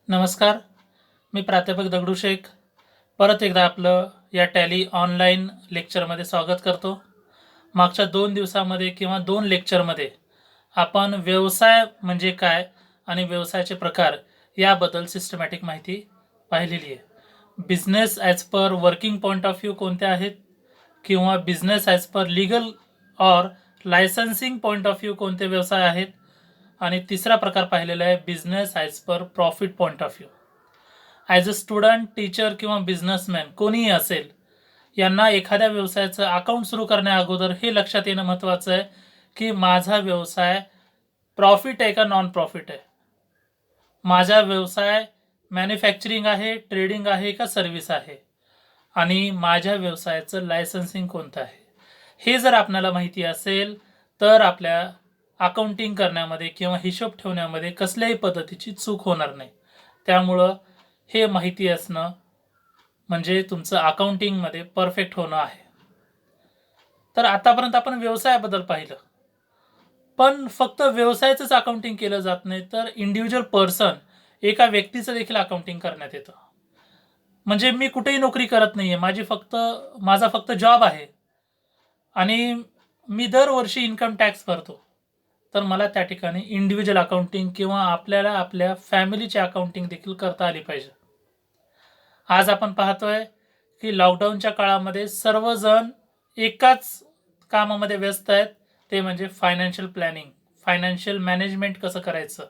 नमस्कार. मी प्राध्यापक दगडूशेख परत एकदा आपलं या टॅली ऑनलाईन लेक्चरमध्ये स्वागत करतो. मागच्या 2 दिवसामध्ये किंवा 2 लेक्चरमध्ये आपण व्यवसाय म्हणजे काय आणि व्यवसायाचे प्रकार याबद्दल सिस्टमॅटिक माहिती पाहिलेली आहे. Business as per working point of view कोणते आहेत किंवा business as per legal or licensing point of view कोणते व्यवसाय आहेत, आणि तिसरा प्रकार पाहिलेला आहे business as per profit point of view. As a student, teacher किंवा बिझनेसमॅन कोणीही असेल, यांना एखाद्या व्यवसायाचं अकाउंट सुरू करण्याअगोदर हे लक्षात येणं महत्त्वाचं आहे की माझा व्यवसाय प्रॉफिट आहे का नॉन प्रॉफिट आहे, माझा व्यवसाय मॅन्युफॅक्चरिंग आहे, ट्रेडिंग आहे का सर्व्हिस आहे, आणि माझ्या व्यवसायाचं लायसन्सिंग कोणतं आहे. हे जर आपल्याला माहिती असेल तर आपल्या अकाउंटिंग करण्यामध्ये किंवा हिशोब ठेवण्यामध्ये कसल्याही पद्धतीची चूक होणार नाही. त्यामुळं हे माहिती असणं म्हणजे तुमचं अकाउंटिंगमध्ये परफेक्ट होणं आहे. तर आतापर्यंत आपण व्यवसायाबद्दल पाहिलं, पण फक्त व्यवसायाचंच अकाउंटिंग केलं जात नाही, तर इंडिव्हिज्युअल पर्सन, एका व्यक्तीचं देखील अकाउंटिंग करण्यात येतं. म्हणजे मी कुठेही नोकरी करत नाही आहे, माझा फक्त जॉब आहे आणि मी दरवर्षी इन्कम टॅक्स भरतो, तर मला त्या ठिकाणी इंडिव्हिज्युअल अकाउंटिंग किंवा आपल्याला आपल्या फॅमिलीचे अकाउंटिंग देखील करता आली पाहिजे. आज आपण पाहतोय की लॉकडाऊनच्या काळामध्ये सर्वजण एकाच कामामध्ये व्यस्त आहेत, ते म्हणजे फायनान्शियल प्लॅनिंग, फायनान्शियल मॅनेजमेंट कसं करायचं,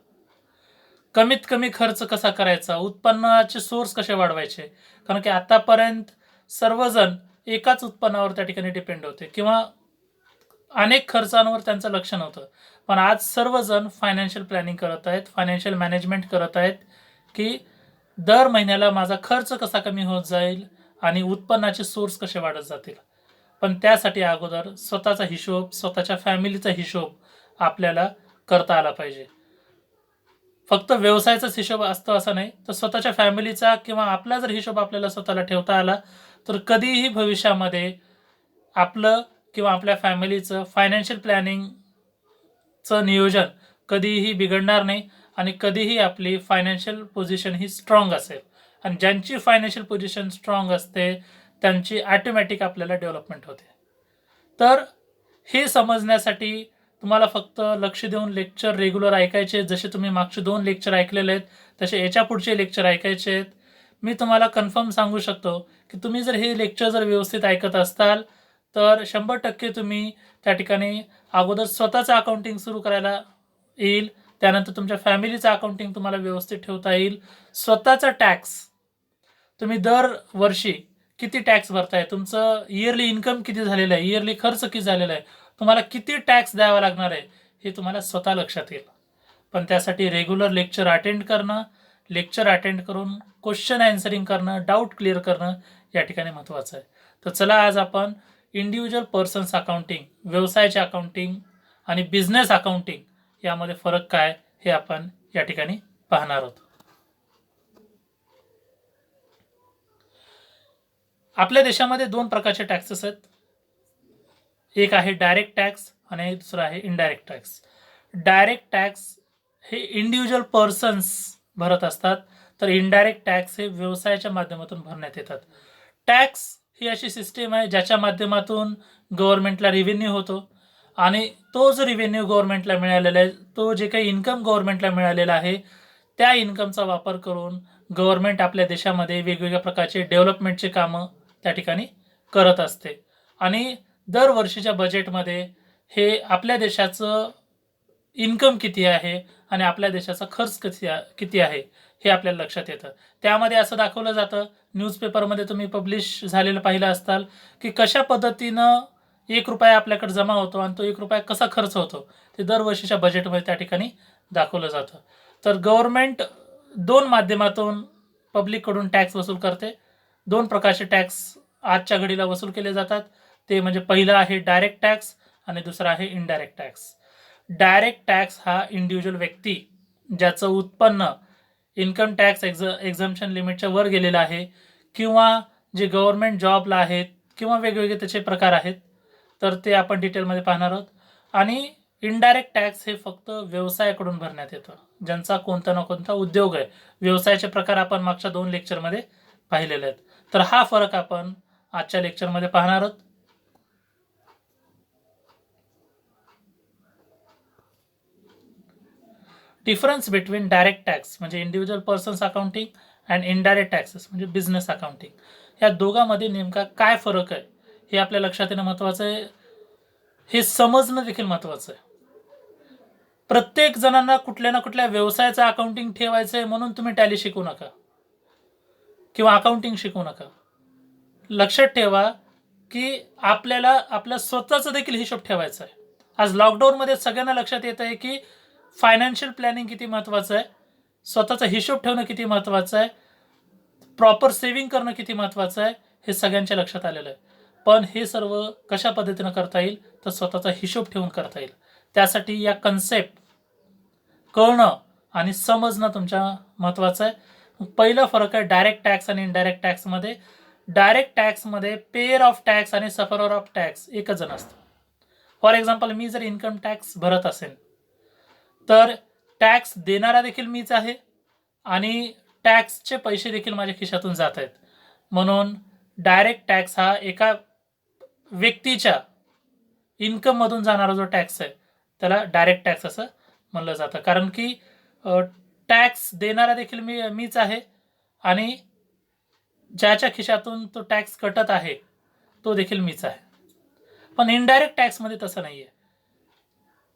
कमीत कमी खर्च कसा करायचा, उत्पन्नाचे सोर्स कसे वाढवायचे. कारण की आतापर्यंत सर्वजण एकाच उत्पन्नावर त्या ठिकाणी डिपेंड होते किंवा अनेक खर्चांवर त्यांचं लक्ष नव्हतं. पण आज सर्वजण फायनान्शियल प्लॅनिंग करत आहेत, फायनान्शियल मॅनेजमेंट करत आहेत की दर महिन्याला माझा खर्च कसा कमी होत जाईल आणि उत्पन्नाचे सोर्स कसे वाढत जातील. पण त्यासाठी अगोदर स्वतःचा हिशोब, स्वतःच्या फॅमिलीचा हिशोब आपल्याला करता आला पाहिजे. फक्त व्यवसायाचाच हिशोब असतो असं नाही, तर स्वतःच्या फॅमिलीचा किंवा आपला जर हिशोब आपल्याला स्वतःला ठेवता आला तर कधीही भविष्यामध्ये आपलं किंवा आपल्या फॅमिलीचं फायनान्शियल प्लॅनिंगचं नियोजन कधीही बिघडणार नाही आणि कधीही आपली फायनान्शियल पोझिशन ही स्ट्रॉंग असेल. आणि ज्यांची फायनान्शियल पोझिशन स्ट्रॉंग असते त्यांची ॲटोमॅटिक आपल्याला डेव्हलपमेंट होते. तर हे समजण्यासाठी तुम्हाला फक्त लक्ष देऊन लेक्चर रेग्युलर ऐकायचे, जसे तुम्ही मागचे 2 लेक्चर ऐकलेले आहेत तसे याच्या पुढचे लेक्चर ऐकायचे आहेत. मी तुम्हाला कन्फर्म सांगू शकतो की तुम्ही जर हे लेक्चर जर व्यवस्थित ऐकत असताल तर 100% तुम्ही त्या ठिकाणी अगोदर स्वतःचं अकाउंटिंग सुरू करायला येईल, त्यानंतर तुमच्या फॅमिलीचं अकाउंटिंग तुम्हाला व्यवस्थित ठेवता येईल. स्वतःचा टॅक्स तुम्ही दरवर्षी किती टॅक्स भरताय, तुमचं इयरली इन्कम किती झालेलं आहे, इयरली खर्च किती झालेला आहे, तुम्हाला किती टॅक्स द्यावा लागणार आहे, हे तुम्हाला स्वतः लक्षात येईल. पण त्यासाठी रेग्युलर लेक्चर अटेंड करणं, लेक्चर अटेंड करून क्वेश्चन ॲन्सरिंग करणं, डाऊट क्लिअर करणं या ठिकाणी महत्त्वाचं आहे. तर चला आज आपण इंडिव्हिज्युअल पर्सन्स अकाउंटिंग, व्यवसायाचे अकाउंटिंग आणि बिझनेस अकाउंटिंग यामध्ये फरक काय हे आपण या ठिकाणी पाहणार आहोत. आपल्या देशामध्ये 2 प्रकारचे टॅक्सेस आहेत. एक आहे डायरेक्ट टॅक्स आणि दुसरा आहे इनडायरेक्ट टॅक्स. डायरेक्ट टॅक्स हे इंडिव्हिज्युअल पर्सन्स भरत असतात, तर इनडायरेक्ट टॅक्स हे व्यवसायाच्या माध्यमातून भरण्यात येतात. टॅक्स ही अशी सिस्टीम आहे ज्याच्या माध्यमातून गव्हर्नमेंटला रेव्हेन्यू होतो आणि तो जो रेव्हेन्यू गव्हर्नमेंटला मिळालेला आहे, तो जे काही इन्कम गव्हर्नमेंटला मिळालेला आहे, त्या इन्कमचा वापर करून गव्हर्नमेंट आपल्या देशामध्ये वेगवेगळ्या प्रकारचे डेव्हलपमेंटचे कामं त्या ठिकाणी करत असते. आणि दरवर्षीच्या बजेटमध्ये हे आपल्या देशाचं इन्कम किती आहे आणि आपल्या देशाचा खर्च किती आहे हे आपल्याला लक्षात येतं. त्यामध्ये असं दाखवलं जातं, न्यूजपेपरमध्ये तुम्ही पब्लिश झालेलं पाहिलं असताल की कशा पद्धतीनं 1 रुपया आपल्याकडे जमा होतो आणि तो 1 रुपया कसा खर्च होतो, ते दरवर्षीच्या बजेटमध्ये त्या ठिकाणी दाखवलं जातं. तर गव्हर्नमेंट 2 माध्यमातून पब्लिककडून टॅक्स वसूल करते. 2 प्रकारचे टॅक्स आजच्या घडीला वसूल केले जातात. ते म्हणजे पहिलं आहे डायरेक्ट टॅक्स आणि दुसरा आहे इनडायरेक्ट टॅक्स. डायरेक्ट टॅक्स हा इंडिव्हिज्युअल व्यक्ती ज्याचं उत्पन्न इन्कम टॅक्स एक्झम्पशन लिमिटच्या वर गेलेलं आहे किंवा जे गव्हर्नमेंट जॉबला आहेत किंवा वेगवेगळे त्याचे प्रकार आहेत, तर ते आपण डिटेलमध्ये पाहणार आहोत. आणि इनडायरेक्ट टॅक्स हे फक्त व्यवसायाकडून भरण्यात येतं. ज्यांचा कोणता ना कोणता उद्योग आहे. व्यवसायाचे प्रकार आपण मागच्या 2 लेक्चरमध्ये पाहिलेले आहेत. तर हा फरक आपण आजच्या लेक्चरमध्ये पाहणार आहोत. डिफरन्स बिटवीन डायरेक्ट टॅक्स म्हणजे individual persons accounting and indirect taxes म्हणजे बिझनेस अकाउंटिंग, या दोघांमध्ये नेमका काय फरक आहे हे आपल्या लक्षात येणं महत्त्वाचं आहे. हे समजणं देखील महत्त्वाचं आहे. प्रत्येक जणांना कुठल्या ना कुठल्या व्यवसायाचं अकाउंटिंग ठेवायचं आहे म्हणून तुम्ही टॅली शिकू नका किंवा अकाउंटिंग शिकू नका. लक्षात ठेवा की आपल्याला आपल्या स्वतःचा देखील हिशोब ठेवायचा आहे. आज लॉकडाऊनमध्ये सगळ्यांना लक्षात येत आहे की फायनान्शियल प्लॅनिंग किती महत्त्वाचं आहे, स्वतःचा हिशोब ठेवणं किती महत्त्वाचं आहे, प्रॉपर सेव्हिंग करणं किती महत्त्वाचं आहे, हे सगळ्यांच्या लक्षात आलेलं आहे. पण हे सर्व कशा पद्धतीनं करता येईल तर स्वतःचा हिशोब ठेवून करता येईल. त्यासाठी या कन्सेप्ट कळणं आणि समजणं तुमच्या महत्त्वाचं आहे. पहिला फरक आहे डायरेक्ट टॅक्स आणि इनडायरेक्ट टॅक्समध्ये. डायरेक्ट टॅक्समध्ये पेअर ऑफ टॅक्स आणि सफरर ऑफ टॅक्स एकच जण असतं. फॉर एक्झाम्पल मी जर इन्कम टॅक्स भरत असेल तर टॅक्स देणारा देखील मीच आहे आणि टॅक्सचे पैसे देखील माझ्या खिशातून जात आहेत. म्हणून डायरेक्ट टॅक्स हा एका व्यक्तीच्या इन्कममधून जाणारा जो टॅक्स आहे त्याला डायरेक्ट टॅक्स असं म्हणलं जातं. कारण की टॅक्स देणारा देखील मीच आहे आणि ज्याच्या खिशातून तो टॅक्स कटत आहे तो देखील मीच आहे. पण इनडायरेक्ट टॅक्समध्ये तसं नाही आहे.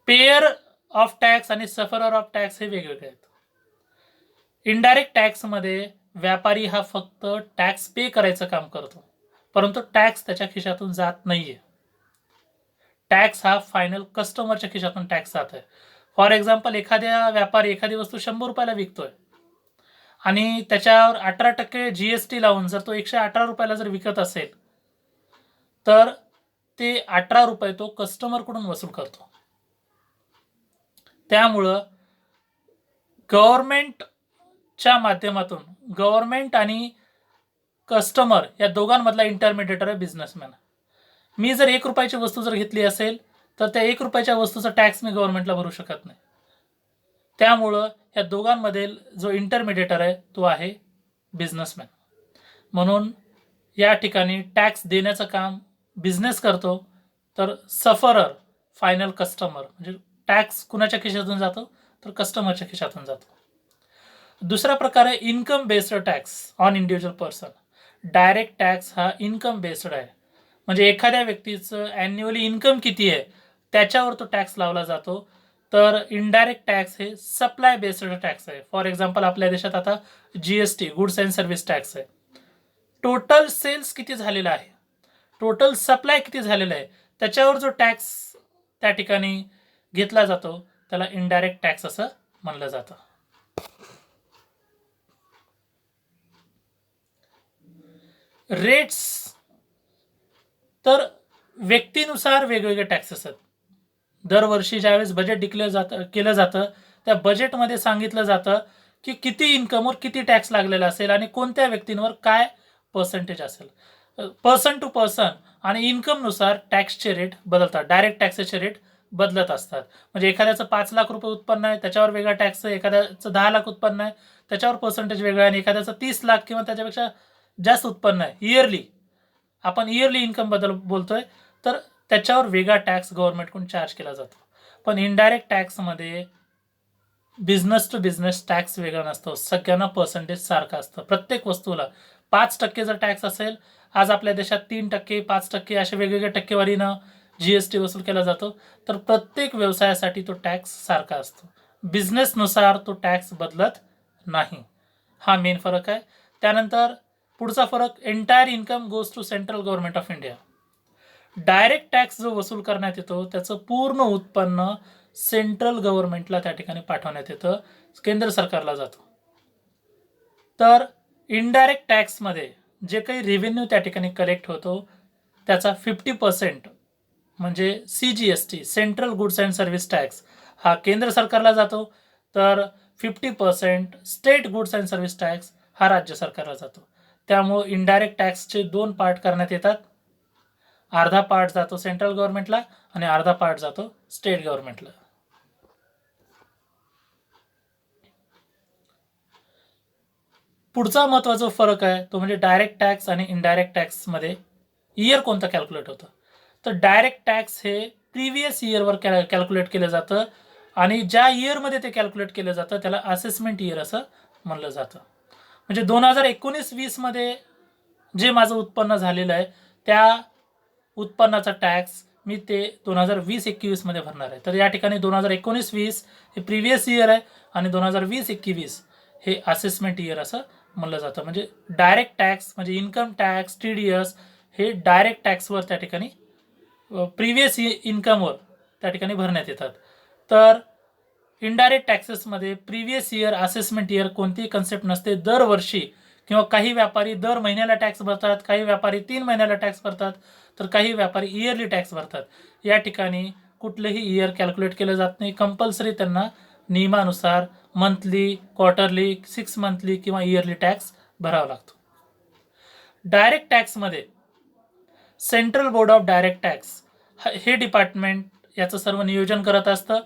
पेअर ऑफ टॅक्स आणि सफरर ऑफ टॅक्स हे वेगवेगळे आहेत. इनडायरेक्ट टॅक्समध्ये व्यापारी हा फक्त टॅक्स पे करायचं काम करतो, परंतु टॅक्स त्याच्या खिशातून जात नाहीये. टॅक्स हा फायनल कस्टमरच्या खिशातून टॅक्स जात आहे. फॉर एक्झाम्पल एखाद्या व्यापारी एखादी वस्तू 100 रुपयाला विकतोय आणि त्याच्यावर 18% GST लावून जर तो 118 रुपयाला जर विकत असेल तर ते 18 रुपये तो कस्टमरकडून वसूल करतो. त्यामुळं गव्हर्नमेंटच्या माध्यमातून गव्हर्नमेंट आणि कस्टमर या दोघांमधला इंटरमिडिएटर आहे बिझनेसमॅन. मी जर 1 रुपयाची वस्तू जर घेतली असेल तर त्या 1 रुपयाच्या वस्तूचा टॅक्स मी गव्हर्नमेंटला भरू शकत नाही. त्यामुळं या दोघांमधील जो इंटरमिडिएटर आहे तो आहे बिझनेसमॅन. म्हणून या ठिकाणी टॅक्स देण्याचं काम बिझनेस करतो तर सफरर फायनल कस्टमर म्हणजे टॅक्स कुणाच्या खिशातून जातो तर कस्टमरच्या खिशातून जातो. दुसरा प्रकार आहे income based tax on individual person. Direct tax हा इन्कम बेस्ड आहे, म्हणजे एखाद्या व्यक्तीचं ॲन्युअली इन्कम किती आहे त्याच्यावर तो टॅक्स लावला जातो. तर इनडायरेक्ट टॅक्स हे सप्लाय बेस्ड टॅक्स आहे. फॉर एक्झाम्पल आपल्या देशात आता GST goods and service tax आहे. टोटल सेल्स किती झालेला आहे, टोटल सप्लाय किती झालेला आहे त्याच्यावर जो टॅक्स त्या ठिकाणी घेतला जातो त्याला इनडायरेक्ट टॅक्स असं म्हणलं जातं. रेट्स तर व्यक्तीनुसार वेगवेगळे टॅक्सेस आहेत. दरवर्षी ज्यावेळेस बजेट डिक्लेअर केलं जातं त्या बजेटमध्ये सांगितलं जातं की किती इन्कमवर किती टॅक्स लागलेला असेल आणि कोणत्या व्यक्तींवर काय पर्सेंटेज असेल. पर्सन टू पर्सन आणि इन्कमनुसार टॅक्सचे रेट बदलतात. डायरेक्ट टॅक्सेसचे रेट बदलत असतात. म्हणजे एखाद्याचं 5 लाख रुपये उत्पन्न आहे त्याच्यावर वेगळा टॅक्स आहे, एखाद्याचं 10 लाख उत्पन्न आहे त्याच्यावर पर्सेंटेज वेगळा आहे, आणि एखाद्याचं 30 लाख किंवा त्याच्यापेक्षा जास्त उत्पन्न आहे इयरली, आपण इयरली इन्कम बद्दल बोलतोय, तर त्याच्यावर वेगळा टॅक्स गव्हर्नमेंटकडून चार्ज केला जातो. पण इनडायरेक्ट टॅक्समध्ये बिझनेस टू बिझनेस टॅक्स वेगळा नसतो, सगळ्यांना पर्सेंटेज सारखं असतं. प्रत्येक वस्तूला 5% जर टॅक्स असेल, आज आपल्या देशात 3%, 5% अशा वेगवेगळ्या टक्केवारीनं GST वसूल केला जातो, तर प्रत्येक व्यवसायासाठी तो टॅक्स सारखा असतो. बिझनेसनुसार तो टॅक्स बदलत नाही. हा मेन फरक आहे. त्यानंतर पुढचा फरक, entire income goes to central government of India. Direct tax जो वसूल करण्यात येतो त्याचं पूर्ण उत्पन्न सेंट्रल गव्हर्नमेंटला त्या ठिकाणी पाठवण्यात येतं, केंद्र सरकारला जातो. तर इनडायरेक्ट टॅक्समध्ये जे काही रेव्हेन्यू त्या ठिकाणी कलेक्ट होतो त्याचा 50% म्हणजे CGST central goods and service tax हा केंद्र सरकारला जातो, तर 50% state goods and service tax हा राज्य सरकारला जातो. त्यामुळे इनडायरेक्ट टॅक्सचे 2 पार्ट करण्यात येतात. अर्धा पार्ट जातो सेंट्रल गव्हर्नमेंटला आणि अर्धा पार्ट जातो स्टेट गव्हर्नमेंटला. पुढचा महत्त्वाचा फरक आहे तो म्हणजे डायरेक्ट टॅक्स आणि इनडायरेक्ट टॅक्समध्ये इयर कोणतं कॅल्क्युलेट होतं. तर डायरेक्ट टॅक्स हे प्रिव्हियस इयरवर कॅल्क्युलेट केलं जातं आणि ज्या इयरमध्ये ते कॅल्क्युलेट केलं जातं त्याला असेसमेंट इयर असं म्हणलं जातं. म्हणजे 2019-20मध्ये जे माझं उत्पन्न झालेलं आहे त्या उत्पन्नाचा टॅक्स मी ते 2020-21मध्ये भरणार आहे. तर या ठिकाणी 2019-20 हे प्रिव्हियस इयर आहे आणि 2020-21 हे असेसमेंट इयर असं म्हणलं जातं. म्हणजे डायरेक्ट टॅक्स म्हणजे इन्कम टॅक्स, TDS हे डायरेक्ट टॅक्सवर त्या ठिकाणी प्रिव्हियस इन्कमवर त्या ठिकाणी भरण्यात येतात. तर इनडायरेक्ट टॅक्सेसमध्ये प्रिव्हियस इयर असेसमेंट इयर कोणतीही कन्सेप्ट नसते. दरवर्षी किंवा काही व्यापारी दर महिन्याला टॅक्स भरतात, काही व्यापारी 3 महिन्याला टॅक्स भरतात, तर काही व्यापारी इयरली टॅक्स भरतात. या ठिकाणी कुठलंही इयर कॅल्क्युलेट केलं जात नाही. कंपल्सरी त्यांना नियमानुसार मंथली, क्वार्टरली, 6 मंथली किंवा इयरली टॅक्स भरावा लागतो. डायरेक्ट टॅक्समध्ये central board of direct tax हे डिपार्टमेंट याचं सर्व नियोजन करत असतं.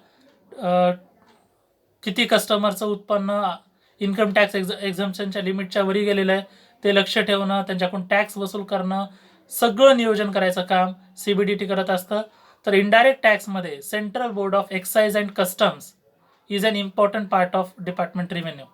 किती कस्टमरचं उत्पन्न इन्कम टॅक्स एक्झम्पशनच्या लिमिटच्या वरी गेलेलं आहे ते लक्ष ठेवणं, त्यांच्याकडून टॅक्स वसूल करणं, सगळं नियोजन करायचं काम CBDT करत असतं. तर इनडायरेक्ट टॅक्समध्ये central board of excise and customs is an important part of department revenue.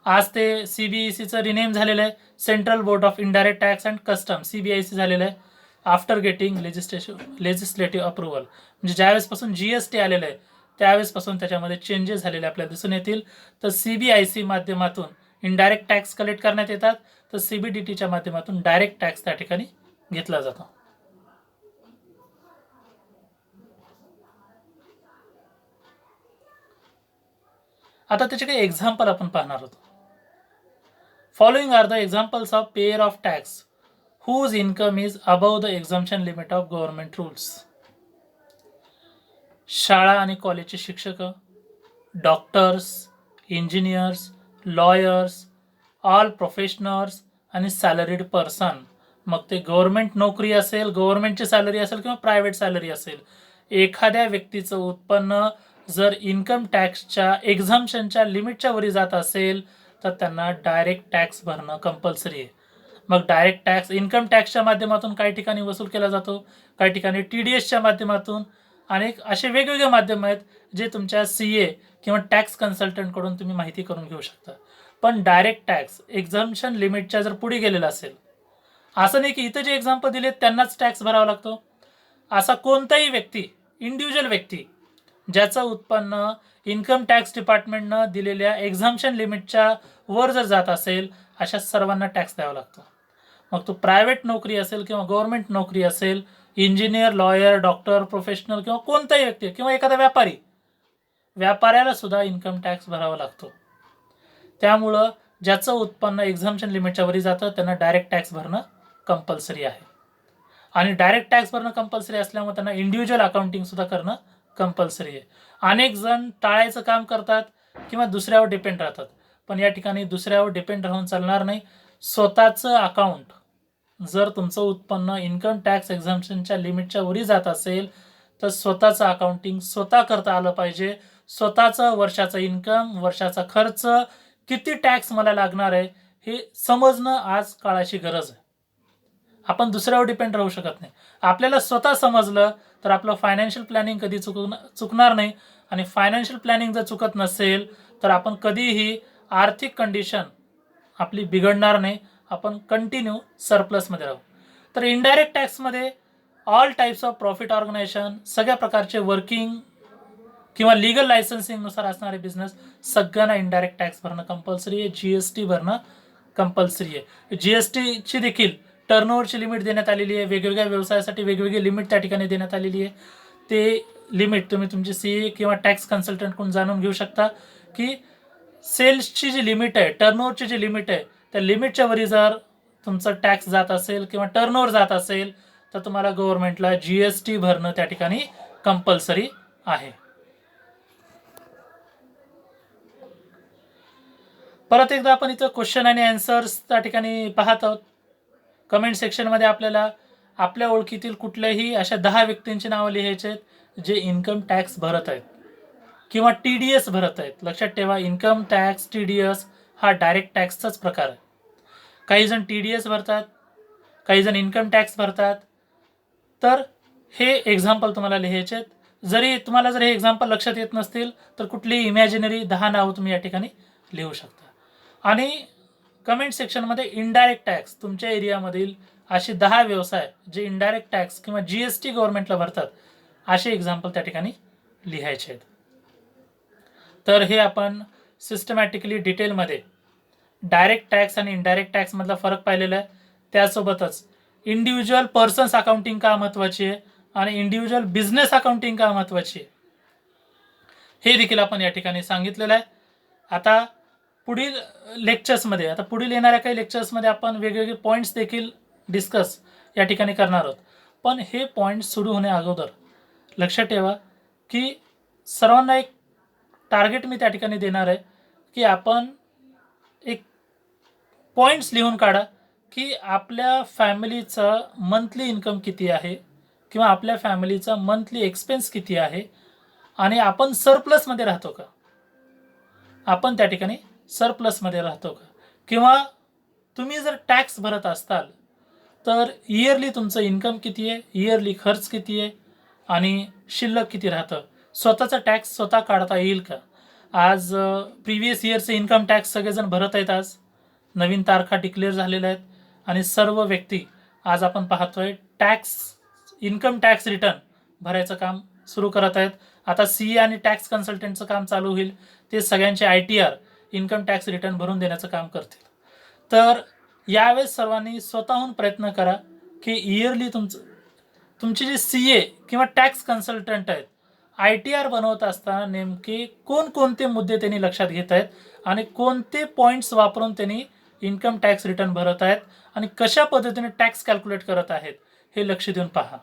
आज ते CBECचं रिनेम झालेलं आहे, central board of indirect tax and custom CBIC झालेलं आहे आफ्टर गेटिंग लेजिस्लेटिव्ह अप्रुव्हल. म्हणजे ज्यावेळेसपासून GST आलेलं आहे त्यावेळेसपासून त्याच्यामध्ये चेंजेस झालेले आपल्याला दिसून येतील. तर CBIC माध्यमातून इनडायरेक्ट टॅक्स कलेक्ट करण्यात येतात, तर CBDTच्या माध्यमातून डायरेक्ट टॅक्स त्या ठिकाणी घेतला जातो. आता त्याचे काही एक्झाम्पल आपण पाहणार आहोत. Following are the examples of pair of tax whose income is above the exemption limit of government rules. शाळा आणि कॉलेजचे शिक्षक, doctors, engineers, lawyers, all professionals आणि सॅलरीड पर्सन. मग ते गव्हर्नमेंट नोकरी असेल, गव्हर्नमेंटची सॅलरी असेल किंवा प्रायव्हेट सॅलरी असेल, एखाद्या व्यक्तीचं उत्पन्न जर इन्कम टॅक्सच्या एक्झम्पशनच्या लिमिटच्या वरी जात असेल तर त्यांना डायरेक्ट टॅक्स भरणं कंपल्सरी आहे. मग डायरेक्ट टॅक्स इन्कम टॅक्सच्या माध्यमातून काही ठिकाणी वसूल केला जातो, काही ठिकाणी TDSच्या माध्यमातून, अनेक असे वेगवेगळे माध्यम आहेत जे तुमच्या CA किंवा टॅक्स कन्सल्टंटकडून तुम्ही माहिती करून घेऊ शकता. पण डायरेक्ट टॅक्स एक्झम्पशन लिमिटच्या जर पुढे गेलेला असेल, असं नाही की इथं जे एक्झाम्पल दिले त्यांनाच टॅक्स भरावा लागतो. असा कोणताही व्यक्ती, इंडिव्हिज्युअल व्यक्ती ज्याचं उत्पन्न इन्कम टॅक्स डिपार्टमेंटनं दिलेल्या एक्झम्पशन लिमिटच्या वर जर जात असेल अशा सर्वांना टॅक्स द्यावा लागतो. मग तो प्रायव्हेट नोकरी असेल किंवा गव्हर्नमेंट नोकरी असेल, इंजिनियर, लॉयर, डॉक्टर, प्रोफेशनल किंवा कोणताही व्यक्ती किंवा एखादा व्यापाऱ्याला सुद्धा इन्कम टॅक्स भरावा लागतो. त्यामुळं ज्याचं उत्पन्न एक्झम्पशन लिमिटच्या वरी जातं त्यांना डायरेक्ट टॅक्स भरणं कंपल्सरी आहे. आणि डायरेक्ट टॅक्स भरणं कंपल्सरी असल्यामुळे त्यांना इंडिव्हिज्युअल अकाउंटिंग सुद्धा करणं कंपल्सरी आहे. अनेक जण टाळायचं काम करतात किंवा दुसऱ्यावर डिपेंड राहतात, पण या ठिकाणी दुसऱ्यावर डिपेंड राहून चालणार नाही. स्वतःचं अकाउंट जर तुमचं उत्पन्न इन्कम टॅक्स एक्झम्पशनच्या लिमिटच्या वरी जात असेल तर स्वतःचं अकाउंटिंग स्वतः करता आलं पाहिजे. स्वतःचं वर्षाचं इन्कम, वर्षाचा खर्च, किती टॅक्स मला लागणार आहे हे समजणं आज काळाची गरज आहे. आपण दुसऱ्यावर डिपेंड राहू शकत नाही. आपल्याला स्वतः समजलं तर आपलं फायनान्शियल प्लॅनिंग कधी चुकणार नाही. आणि फायनान्शियल प्लॅनिंग जर चुकत नसेल तर आपण कधीही आर्थिक कंडिशन आपली बिघडणार नाही, आपण कंटिन्यू सरप्लसमध्ये राहू. तर इनडायरेक्ट टॅक्समध्ये all types of profit organisation, सगळ्या प्रकारचे वर्किंग किंवा लिगल लायसन्सिंगनुसार असणारे बिझनेस सगळ्यांना इनडायरेक्ट टॅक्स भरणं कंपल्सरी आहे. GST भरणं कंपल्सरी आहे. GSTची देखील टर्नओव्हरची लिमिट देण्यात आलेली आहे. वेगवेगळ्या व्यवसायासाठी वेगवेगळी लिमिट त्या ठिकाणी देण्यात आलेली आहे. ते लिमिट तुम्ही तुमची CA किंवा टॅक्स कन्सल्टंटकडून जाणून घेऊ शकता की सेल्सची जी लिमिट आहे, टर्नओव्हरची जी लिमिट आहे, त्या लिमिटच्या वरी जर तुमचं टॅक्स जात असेल किंवा टर्नओव्हर जात असेल तर तुम्हाला गव्हर्नमेंटला GST भरणं त्या ठिकाणी कंपल्सरी आहे. परत एकदा आपण इथं क्वेश्चन आणि आन्सर्स त्या ठिकाणी पाहत आहोत. कमेंट सेक्शनमध्ये आपल्याला आपल्या ओळखीतील कुठल्याही अशा 10 व्यक्तींची नावं लिहायची आहेत जे इन्कम टॅक्स भरत आहेत किंवा TDS भरत आहेत. लक्षात ठेवा, इन्कम टॅक्स, TDS हा डायरेक्ट टॅक्सचाच प्रकार आहे. काही जण TDS भरतात, काही जण इन्कम टॅक्स भरतात. तर हे एक्झाम्पल तुम्हाला लिहायचे आहेत. जरी तुम्हाला जर हे एक्झाम्पल लक्षात येत नसतील तर कुठली इमॅजिनरी 10 नावं तुम्ही या ठिकाणी लिहू शकता. आणि कमेंट सेक्शनमध्ये इनडायरेक्ट टॅक्स तुमच्या एरियामधील असे 10 व्यवसाय जे इनडायरेक्ट टॅक्स किंवा GST गव्हर्नमेंटला भरतात असे एक्झाम्पल त्या ठिकाणी लिहायचे आहेत. तर हे आपण सिस्टमॅटिकली डिटेलमध्ये डायरेक्ट टॅक्स आणि इनडायरेक्ट टॅक्समधला फरक पाहिलेला आहे. त्यासोबतच इंडिव्हिज्युअल पर्सन्स अकाउंटिंग का महत्त्वाची आहे आणि इंडिव्हिज्युअल बिझनेस अकाउंटिंग का महत्त्वाची आहे हे देखील आपण या ठिकाणी सांगितलेलं आहे. आता पुढील लेक्चर्समध्ये, आता पुढील येणाऱ्या काही लेक्चर्समध्ये आपण वेगवेगळे पॉईंट्स देखील डिस्कस या ठिकाणी करणार आहोत. पण हे पॉईंट्स सुरू होण्या अगोदर लक्षात ठेवा की सर्वांना एक टार्गेट मी त्या ठिकाणी देणार आहे की आपण एक पॉईंट्स लिहून काढा की आपल्या फॅमिलीचा मंथली इन्कम किती आहे किंवा आपल्या फॅमिलीचा मंथली एक्सपेन्स किती आहे आणि आपण सरप्लसमध्ये राहतो का, आपण त्या ठिकाणी सरप्लसमध्ये राहतो का, किंवा तुम्ही जर टॅक्स भरत असाल तर इयरली तुमचं इन्कम किती आहे, इयरली खर्च किती आहे आणि शिल्लक किती राहतं, स्वतःचा टॅक्स स्वतः काढता येईल का. आज प्रिव्हियस इयरचे इन्कम टॅक्स सगळेजण भरत आहेत. आज नवीन तारखा डिक्लेअर झालेल्या आहेत आणि सर्व व्यक्ती आज आपण पाहतोय टॅक्स, इन्कम टॅक्स रिटर्न भरायचं काम सुरू करत आहेत. आता CA आणि टॅक्स कन्सल्टंटचं काम चालू होईल. ते सगळ्यांचे ITR इन्कम टॅक्स रिटर्न भरून देण्याचं काम करतील. तर यावेळेस सर्वांनी स्वतःहून प्रयत्न करा की इयरली तुमची जी CA किंवा टॅक्स कन्सल्टंट आहेत ITR बनवत असताना नेमके कोणकोणते मुद्दे त्यांनी लक्षात घेत आहेत आणि कोणते पॉईंट्स वापरून त्यांनी इन्कम टॅक्स रिटर्न भरत आहेत आणि कशा पद्धतीने टॅक्स कॅल्क्युलेट करत आहेत हे लक्ष देऊन पहा.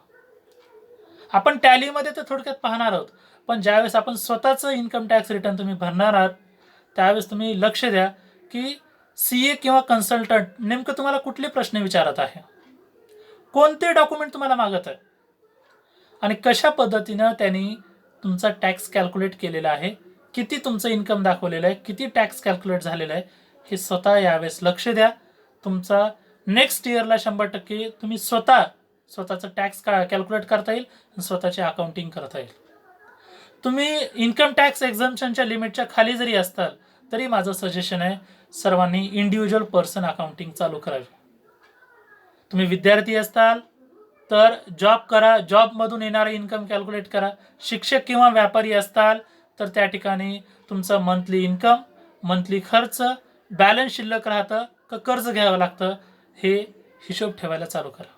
आपण टॅलीमध्ये तर थोडक्यात पाहणार आहोत, पण ज्यावेळेस आपण स्वतःचं इन्कम टॅक्स रिटर्न तुम्ही भरणार आहात त्यावेळेस तुम्ही लक्ष द्या की CA किंवा कन्सल्टंट नेमकं तुम्हाला कुठले प्रश्न विचारत आहे, कोणते डॉक्युमेंट तुम्हाला मागत आहे आणि कशा पद्धतीनं त्यांनी तुमचा टॅक्स कॅल्क्युलेट केलेला आहे, किती तुमचं इन्कम दाखवलेलं आहे, किती टॅक्स कॅल्क्युलेट झालेलं आहे हे स्वतः यावेळेस लक्ष द्या. तुमचा नेक्स्ट इयरला 100% तुम्ही स्वतःचं टॅक्स कॅल्क्युलेट करता येईल आणि स्वतःचे अकाउंटिंग करता येईल. तुम्ही इन्कम टॅक्स एक्झम्पशनच्या लिमिटच्या खाली जरी असताल तरी माझं सजेशन आहे सर्वांनी इंडिव्हिज्युअल पर्सन अकाउंटिंग चालू करावी. तुम्ही विद्यार्थी असताल तर जॉब करा, जॉबमधून येणारं इन्कम कॅल्क्युलेट करा. शिक्षक किंवा व्यापारी असताल तर त्या ठिकाणी तुमचं मंथली इन्कम, मंथली खर्च, बॅलन्स शिल्लक राहतं का कर्ज घ्यावं लागतं हे हिशोब ठेवायला चालू करा.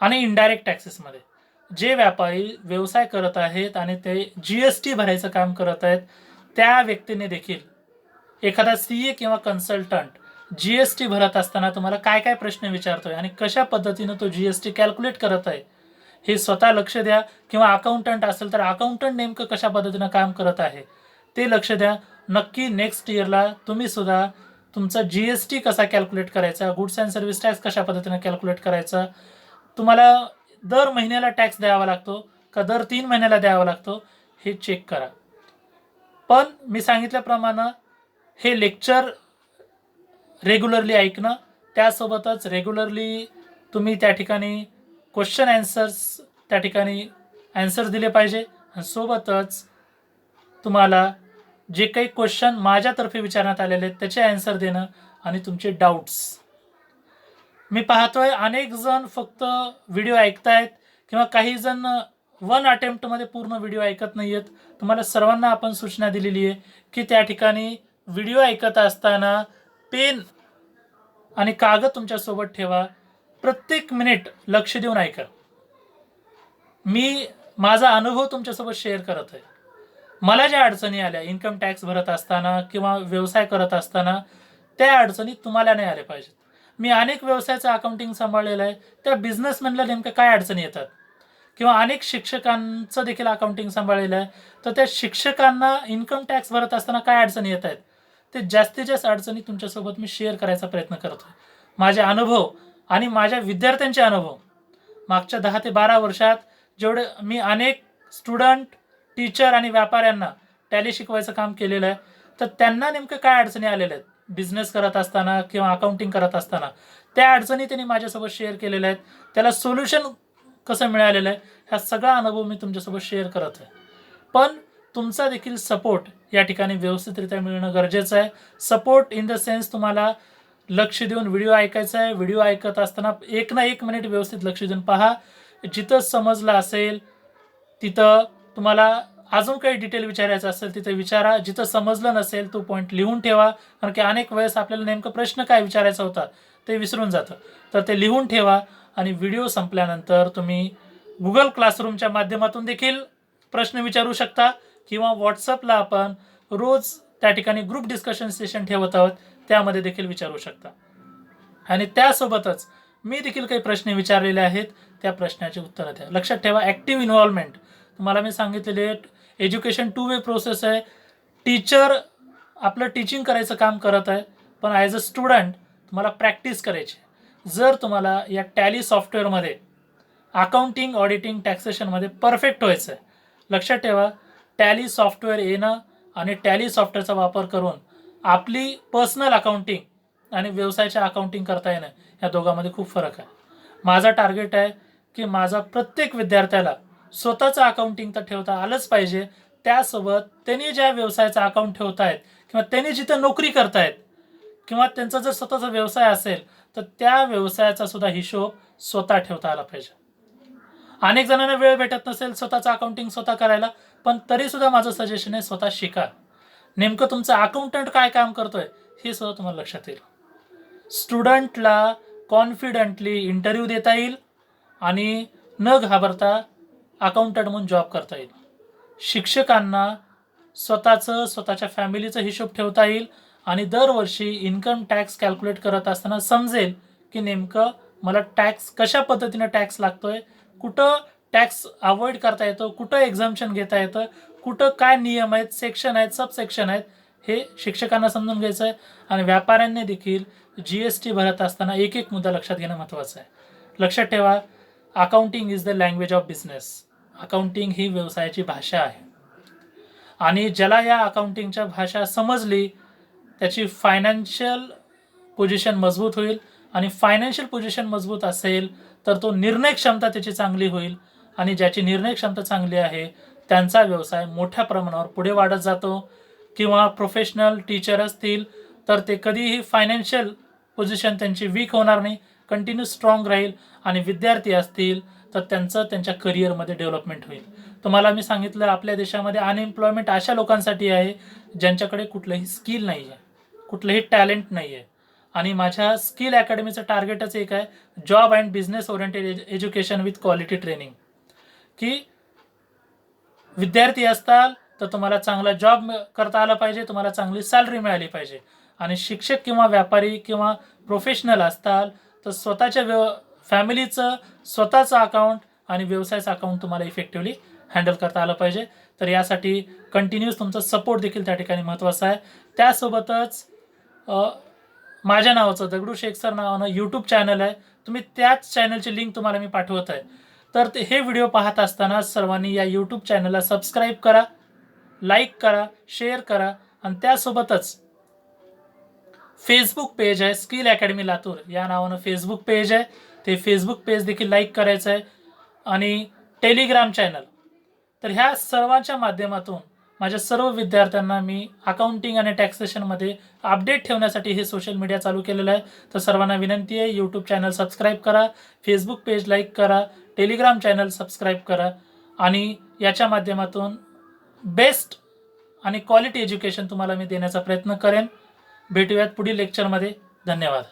आणि इनडायरेक्ट टॅक्सेसमध्ये जे व्यापारी व्यवसाय करत आहेत आणि ते GST भरायचं काम करत आहेत त्या व्यक्तीने देखील एखादा CA किंवा कन्सल्टंट GST भरत असताना तुम्हाला काय काय प्रश्न विचारतोय आणि कशा पद्धतीनं तो GST कॅल्क्युलेट करत आहे हे स्वतः लक्ष द्या. किंवा अकाउंटंट असेल तर अकाउंटंट नेमकं कशा पद्धतीनं काम करत आहे ते लक्ष द्या. नक्की नेक्स्ट इयरला तुम्ही सुद्धा तुमचा GST कसा कॅल्क्युलेट करायचा, गुड्स अँड सर्व्हिस टॅक्स कशा पद्धतीनं कॅल्क्युलेट करायचा, तुम्हाला दर महिन्याला टॅक्स द्यावा लागतो का दर 3 महिन्याला द्यावा लागतो हे चेक करा. पण मी सांगितल्याप्रमाणे हे लेक्चर रेग्युलरली ऐकणं, त्यासोबतच रेग्युलरली तुम्ही त्या ठिकाणी क्वेश्चन ॲन्सर्स त्या ठिकाणी ॲन्सर्स दिले पाहिजे आणि सोबतच तुम्हाला जे काही क्वेश्चन माझ्यातर्फे विचारण्यात आलेले आहेत त्याचे ॲन्सर देणं आणि तुमचे डाऊट्स. मी पाहतोय अनेक जण फक्त व्हिडिओ ऐकतायत किंवा काही जण 1 अटेम्प्टमध्ये पूर्ण व्हिडिओ ऐकत नाही आहेत. तुम्हाला सर्वांना आपण सूचना दिलेली आहे की त्या ठिकाणी व्हिडिओ ऐकत असताना पेन आणि कागद तुमच्यासोबत ठेवा. प्रत्येक मिनिट लक्ष देऊन ऐका. मी माझा अनुभव तुमच्यासोबत शेअर करत आहे. मला ज्या अडचणी आल्या इन्कम टॅक्स भरत असताना किंवा व्यवसाय करत असताना त्या अडचणी तुम्हाला नाही आल्या पाहिजेत. मी अनेक व्यवसायाचं अकाउंटिंग सांभाळलेलं आहे. त्या बिझनेसमॅनला नेमकं काय अडचणी येतात किंवा अनेक शिक्षकांचं देखील अकाउंटिंग सांभाळलेलं आहे. तर त्या शिक्षकांना इन्कम टॅक्स भरत असताना काय अडचणी येत आहेत ते जास्तीत जास्त अडचणी तुमच्यासोबत मी शेअर करायचा प्रयत्न करतो. माझे अनुभव आणि माझ्या विद्यार्थ्यांचे अनुभव मागच्या 10 ते 12 वर्षात जेवढे मी अनेक स्टुडंट, टीचर आणि व्यापाऱ्यांना टॅली शिकवायचं काम केलेलं आहे तर त्यांना नेमकं काय अडचणी आलेल्या आहेत बिझनेस करत असताना किंवा अकाउंटिंग करत असताना, त्या अडचणी त्यांनी माझ्यासोबत शेअर केलेल्या आहेत. त्याला सोल्युशन कसं मिळालेलं आहे, हा सगळा अनुभव मी तुमच्यासोबत शेअर करत आहे. पण तुमचा देखील सपोर्ट या ठिकाणी व्यवस्थितरित्या मिळणं गरजेचं आहे. सपोर्ट इन द सेन्स तुम्हाला लक्ष देऊन व्हिडिओ ऐकायचा आहे. व्हिडिओ ऐकत असताना 1 ना 1 मिनिट व्यवस्थित लक्ष देऊन पहा. जिथं समजलं असेल तिथं तुम्हाला अजून काही डिटेल विचारायचं असेल तिथे विचारा. जिथं समजलं नसेल तो पॉईंट लिहून ठेवा, कारण की अनेक वेळेस आपल्याला नेमकं प्रश्न काय विचारायचा होता ते विसरून जातं. तर ते लिहून ठेवा आणि व्हिडिओ संपल्यानंतर तुम्ही गुगल क्लासरूमच्या माध्यमातून देखील प्रश्न विचारू शकता किंवा व्हॉट्सअपला आपण रोज त्या ठिकाणी ग्रुप डिस्कशन सेशन ठेवत आहोत, त्यामध्ये देखील विचारू शकता. आणि त्यासोबतच मी देखील काही प्रश्न विचारलेले आहेत, त्या प्रश्नाची उत्तरं द्या. लक्षात ठेवा, ॲक्टिव्ह इन्व्हॉल्वमेंट तुम्हाला मी सांगितलेले एज्युकेशन 2 वे प्रोसेस आहे. टीचर आपलं टीचिंग करायचं काम करत आहे, पण ॲज अ स्टुडंट तुम्हाला प्रॅक्टिस करायची. जर तुम्हाला या टॅली सॉफ्टवेअरमध्ये अकाउंटिंग, ऑडिटिंग, टॅक्सेशनमध्ये परफेक्ट व्हायचं आहे, लक्षात ठेवा, टॅली सॉफ्टवेअर येणं आणि टॅली सॉफ्टवेअरचा वापर करून आपली पर्सनल अकाउंटिंग आणि व्यवसायाच्या अकाउंटिंग करता येणं, या दोघांमध्ये खूप फरक आहे. माझा टार्गेट आहे की माझा प्रत्येक विद्यार्थ्याला स्वतःचं अकाउंटिंग तर ठेवता आलंच पाहिजे, त्यासोबत त्यांनी ज्या व्यवसायाचा अकाउंट ठेवत आहेत किंवा त्यांनी जिथं नोकरी करतायत किंवा त्यांचा जर स्वतःचा व्यवसाय असेल तर त्या व्यवसायाचा सुद्धा हिशोब स्वतः ठेवता आला पाहिजे. अनेक जणांना वेळ भेटत नसेल स्वतःचं अकाउंटिंग स्वतः करायला, पण तरीसुद्धा माझं सजेशन आहे स्वतः शिका. नेमकं तुमचा अकाउंटंट काय काम करतोय हे सुद्धा तुम्हाला लक्षात येईल. स्टुडंटला कॉन्फिडंटली इंटरव्ह्यू देता येईल आणि न घाबरता अकाउंटंट म्हणून जॉब करता येईल. शिक्षकांना स्वतःच्या फॅमिलीचं हिशोब ठेवता येईल आणि दरवर्षी इन्कम टॅक्स कॅल्क्युलेट करत असताना समजेल की नेमकं मला टॅक्स कशा पद्धतीनं टॅक्स लागतोय, कुठं टॅक्स अवॉइड करता येतो, कुठं एक्झम्पशन घेता येतं, कुठं काय नियम आहेत, सेक्शन आहेत, सबसेक्शन आहेत, हे शिक्षकांना समजून घ्यायचं आहे. आणि व्यापाऱ्यांनी देखील GST भरत असताना एक एक मुद्दा लक्षात घेणं महत्त्वाचं आहे. लक्षात ठेवा, accounting is the language of business. Accounting ही व्यवसायाची भाषा आहे आणि ज्याला या अकाउंटिंगच्या भाषा समजली त्याची फायनान्शियल पोझिशन मजबूत होईल आणि फायनान्शियल पोझिशन मजबूत असेल तर तो निर्णय क्षमता त्याची चांगली होईल आणि ज्याची निर्णय क्षमता चांगली आहे त्यांचा व्यवसाय मोठ्या प्रमाणावर पुढे वाढत जातो. किंवा प्रोफेशनल टीचर असतील तर ते कधीही फायनान्शियल पोझिशन त्यांची वीक होणार नाही, कंटिन्यू स्ट्रॉंग राहील. आणि विद्यार्थी असतील तर त्यांचं त्यांच्या करिअरमध्ये डेव्हलपमेंट होईल. तुम्हाला मी सांगितलं आपल्या देशामध्ये अनएम्प्लॉयमेंट अशा लोकांसाठी आहे ज्यांच्याकडे कुठलंही स्किल नाही आहे, कुठलंही टॅलेंट नाही आहे. आणि माझ्या स्किल अकॅडमीचं टार्गेटच एक आहे, job and business oriented education with quality training. की विद्यार्थी असताल तर तुम्हाला चांगला जॉब करता आला पाहिजे, तुम्हाला चांगली सॅलरी मिळाली पाहिजे. आणि शिक्षक किंवा व्यापारी किंवा प्रोफेशनल असताल तर स्वतःच्या फॅमिलीचं स्वतःचं अकाउंट आणि व्यवसायाचं अकाउंट तुम्हाला इफेक्टिव्हली हँडल करता आलं पाहिजे. तर यासाठी कंटिन्यूस तुमचा सपोर्ट देखील त्या ठिकाणी महत्त्वाचा आहे. त्यासोबतच माझ्या नावाचं दगडूशेठ सर नावानं यूट्यूब चॅनल आहे, तुम्ही त्याच चॅनलची लिंक तुम्हाला मी पाठवत आहे. तर हे व्हिडिओ पाहत असताना सर्वांनी या यूट्यूब चॅनलला सबस्क्राईब करा, लाईक करा, शेअर करा. आणि त्यासोबतच फेसबुक पेज आहे स्किल अकॅडमी लातूर या नावानं फेसबुक पेज आहे, ते फेसबुक पेज देखील लाईक करायचं आहे. आणि टेलिग्राम चॅनल, तर ह्या सर्वांच्या माध्यमातून माझ्या सर्व विद्यार्थ्यांना मी अकाउंटिंग आणि टॅक्सेशनमध्ये अपडेट ठेवण्यासाठी हे सोशल मीडिया चालू केलेलं आहे. तर सर्वांना विनंती आहे, यूट्यूब चॅनल सबस्क्राईब करा, फेसबुक पेज लाईक करा, टेलिग्राम चॅनल सबस्क्राईब करा. आणि याच्या माध्यमातून बेस्ट आणि क्वालिटी एज्युकेशन तुम्हाला मी देण्याचा प्रयत्न करेन. भेटूयात पुढील लेक्चरमध्ये. धन्यवाद.